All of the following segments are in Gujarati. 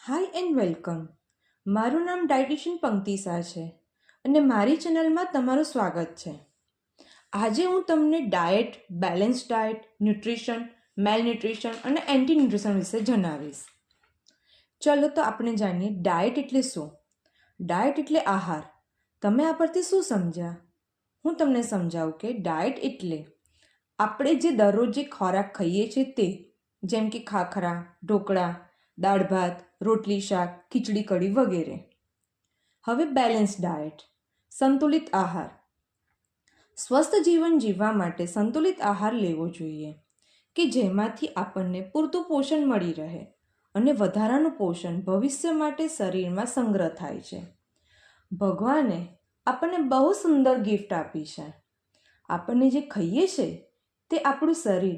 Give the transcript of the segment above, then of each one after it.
Hi and welcome. મારું નામ ડાયટિશિયન પંક્તિ શાહ છે અને મારી ચેનલમાં તમારું સ્વાગત છે. આજે હું તમને ડાયટ, બેલેન્સ ડાયટ, ન્યુટ્રિશન, મેલન્યુટ્રિશન અને એન્ટી ન્યુટ્રિશન વિશે જણાવીશ. ચલો તો આપણે જાણીએ ડાયટ એટલે શું. ડાયટ એટલે આહાર. તમે આ પરથી શું સમજ્યા? હું તમને સમજાવું કે ડાયટ એટલે આપણે જે દરરોજ જે ખોરાક ખાઈએ છીએ તે, જેમ કે ખાખરા, ઢોકળા, દાળ ભાત, રોટલી શાક, ખીચડી કઢી વગેરે. હવે બેલેન્સ ડાયટ, સંતુલિત આહાર. સ્વસ્થ જીવન જીવવા માટે સંતુલિત આહાર લેવો જોઈએ કે જેમાંથી આપણને પૂરતું પોષણ મળી રહે અને વધારાનું પોષણ ભવિષ્ય માટે શરીરમાં સંગ્રહ થાય છે. ભગવાને આપણને બહુ સુંદર ગિફ્ટ આપી છે. આપણને જે ખાઈએ છે તે આપણું શરીર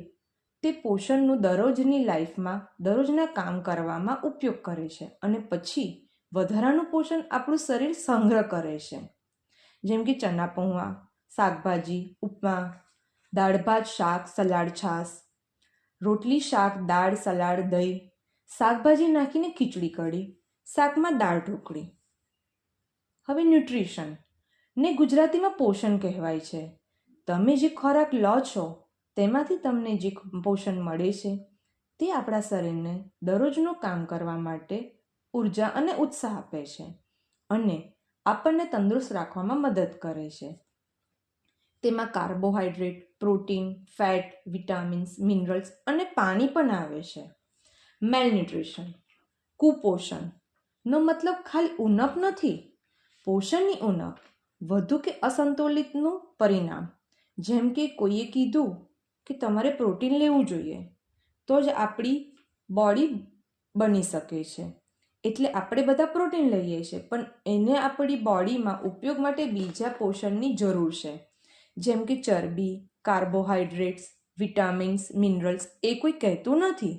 તે પોષણનું દરરોજની લાઈફમાં દરરોજના કામ કરવામાં ઉપયોગ કરે છે અને પછી વધારાનું પોષણ આપણું શરીર સંગ્રહ કરે છે. જેમ કે ચણા પૌવા, શાકભાજી, ઉપમા, દાળ ભાત, શાક, સલાડ, છાશ, રોટલી શાક, દાળ, સલાડ, દહીં, શાકભાજી નાખીને ખીચડી કઢી, શાકમાં દાળ ઢોકળી. હવે ન્યુટ્રિશન ને ગુજરાતીમાં પોષણ કહેવાય છે. તમે જે ખોરાક લો છો તેમાંથી તમને જે પોષણ મળે છે તે આપણા શરીરને દરરોજનું કામ કરવા માટે ઉર્જા અને ઉત્સાહ આપે છે અને આપણને તંદુરસ્ત રાખવામાં મદદ કરે છે. તેમાં carbohydrate, protein, fat, vitamins, minerals અને પાણી પણ આવે છે. મેલન્યુટ્રિશન, કુપોષણનો મતલબ ખાલી ઉણપ નથી. પોષણની ઉણપ વધુ કે અસંતુલિતનું પરિણામ. જેમ કે કોઈએ કીધું કે તમારે પ્રોટીન લેવું જોઈએ તો જ આપણી બોડી બની શકે છે, એટલે આપણે બધા પ્રોટીન લઈએ છીએ પણ એને આપણી બોડીમાં ઉપયોગ માટે બીજા પોષણની જરૂર છે. જેમ કે ચરબી, કાર્બોહાઈડ્રેટ્સ, વિટામિન્સ, મિનરલ્સ એ કોઈ કહેતું નથી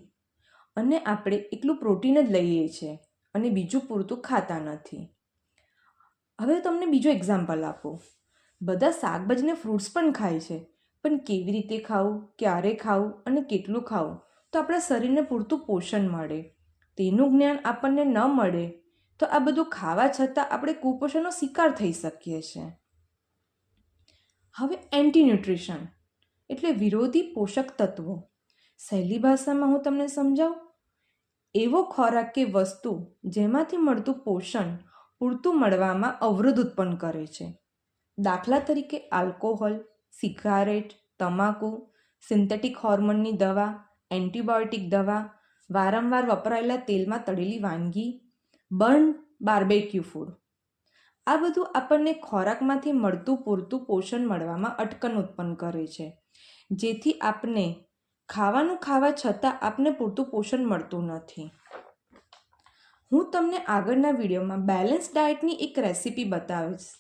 અને આપણે એકલું પ્રોટીન જ લઈએ છીએ અને બીજું પૂરતું ખાતા નથી. હવે તમને બીજું એક્ઝામ્પલ આપું. બધા શાકભાજીને ફ્રૂટ્સ પણ ખાય છે પણ કેવી રીતે ખાવું, ક્યારે ખાવું અને કેટલું ખાવું તો આપણા શરીરને પૂરતું પોષણ મળે તેનું જ્ઞાન આપણને ન મળે તો આ બધું ખાવા છતાં આપણે કુપોષણનો શિકાર થઈ શકીએ છીએ. હવે એન્ટી ન્યુટ્રિશન એટલે વિરોધી પોષક તત્વો. સહેલી ભાષામાં હું તમને સમજાવું. એવો ખોરાક કે વસ્તુ જેમાંથી મળતું પોષણ પૂરતું મળવામાં અવરોધ ઉત્પન્ન કરે છે. દાખલા તરીકે આલ્કોહોલ, સિગારેટ, તમાકુ, સિન્થેટિક હોર્મોનની દવા, એન્ટીબાયોટિક દવા, વારંવાર વપરાયેલા તેલમાં તળેલી વાનગી, બર્ન બાર્બેક્યુ ફૂડ. આ બધું આપણને ખોરાકમાંથી મળતું પૂરતું પોષણ મળવામાં અટકણ ઉત્પન્ન કરે છે, જેથી આપને ખાવાનું ખાવા છતાં આપને પૂરતું પોષણ મળતું નથી. હું તમને આગળના વિડીયોમાં બેલેન્સ ડાયટની એક રેસીપી બતાવીશ.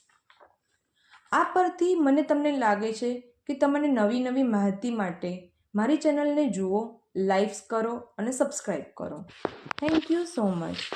આ પરથી મને તમને લાગે છે કે તમને નવી નવી માહિતી માટે મારી ચેનલને જુઓ, લાઈક્સ કરો અને સબસ્ક્રાઈબ કરો. Thank you so much.